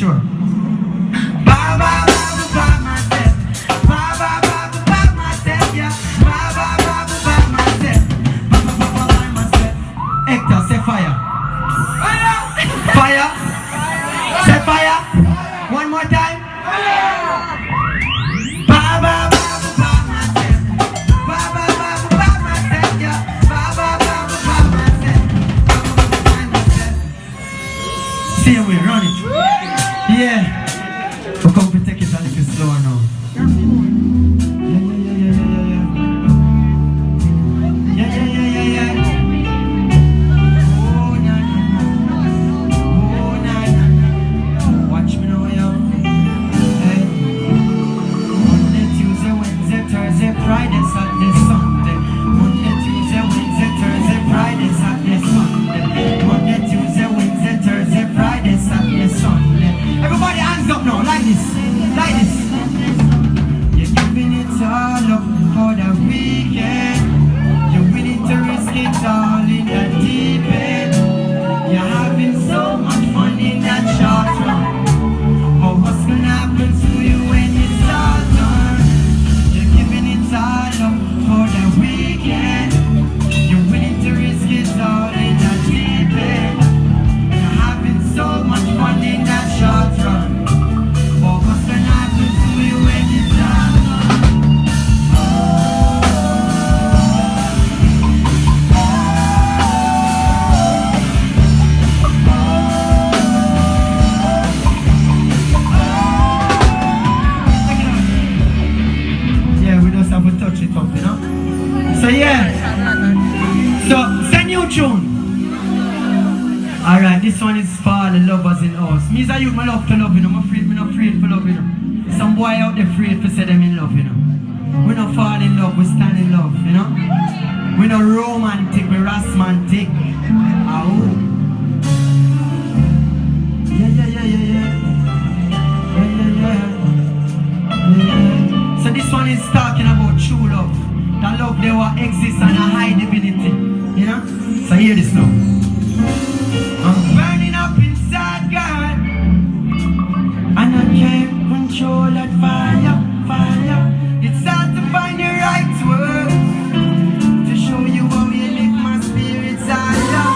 sure. Ba ba ba ba myself. Ba ba ba ba myself, yeah. Ba ba ba ba myself. Ba ba ba myself. Hector, say fire. Fire. Fire. Say fire. One more time. Ba ba ba ba myself. Ba ba ba ba myself, yeah. Ba ba ba ba myself. Ba ba myself. See we run it. Yeah. We're going to take it a little slower now. Yeah. Oh, na. Watch me now, yo. Hey. Monday, Tuesday, Wednesday, Thursday, Friday, Saturday, Sunday. Monday, Tuesday, Wednesday, Thursday, Friday, Saturday, Sunday. Monday, Tuesday, Wednesday, Thursday, Friday, Saturday, Sunday. Everybody hands up now, like this. Like this. You're giving it all up for the weekend. You're willing to risk it all in the deep end. You're having so much fun in that short run. But what's gonna happen to you when it's all done? You're giving it all up for the weekend. You're willing to risk it all in the deep end. You're having so much fun in that short run. But what's gonna happen to you when it's all done? Yeah, we just have to touch it up, you know? So yeah. So, it's a new tune. Alright, this one is for all the lovers in us. Me as a youth, I love to love, you know. I'm not afraid to love, you know. Some boy out there afraid to say them in love, you know. We don't fall in love, we stand in love, you know. We not romantic, we rasmantic. Oh. Yeah. So this one is talking about true love. That love there will exist and a high divinity. You know? So hear this now. I'm burning up inside God, and I can't control that fire. It's hard to find the right words to show you how you lift my spirits higher.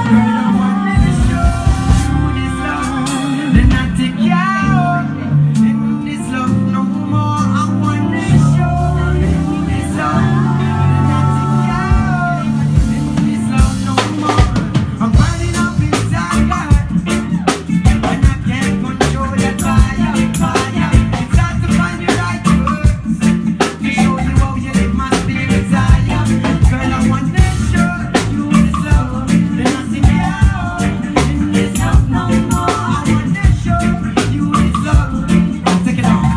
Girl, I want to show you this love, then I take you out in this love no more. I want to show you this love, then I take you out in this love no more. I'm burning up inside God, and I can't control that fire. It's hard to find the right words to show you how you lift my spirits higher. Girl, I want to show you this love, then I sing you out in this love no more. I want to show you this love. Take it out.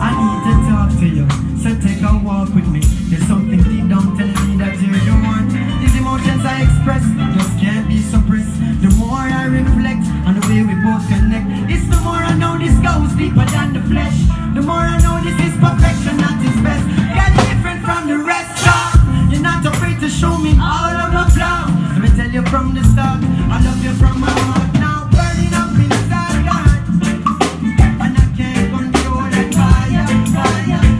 I need to talk to you, so take a walk with me. There's something deep down telling me that you're the one. These emotions I express just can't be suppressed. The more I reflect on the way we both connect, it's the more I know this goes deeper than the flesh. The more I know this is perfection at its best. You're different from the rest. You're not afraid to show me all of my flaws. Let me tell you from the start, I love you from my heart. Now burning up inside God, and I can't control that fire.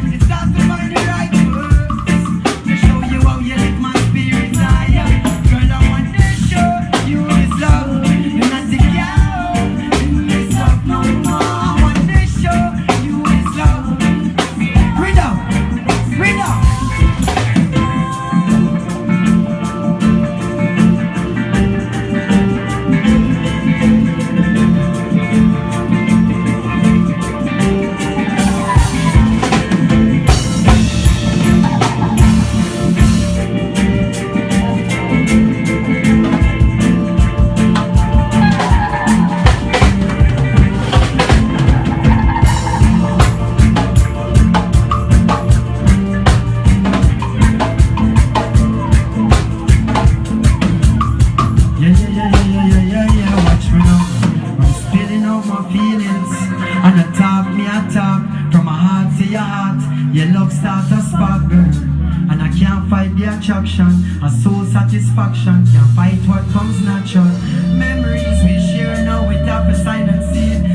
It's hard to find the right words to show you how you lift my spirits higher. Girl, I want to show you this love, and I take you out in this love no more. I want to show you this love. Read out. Attraction, a soul satisfaction, can't fight what comes natural. Memories we share now with have a silent seed.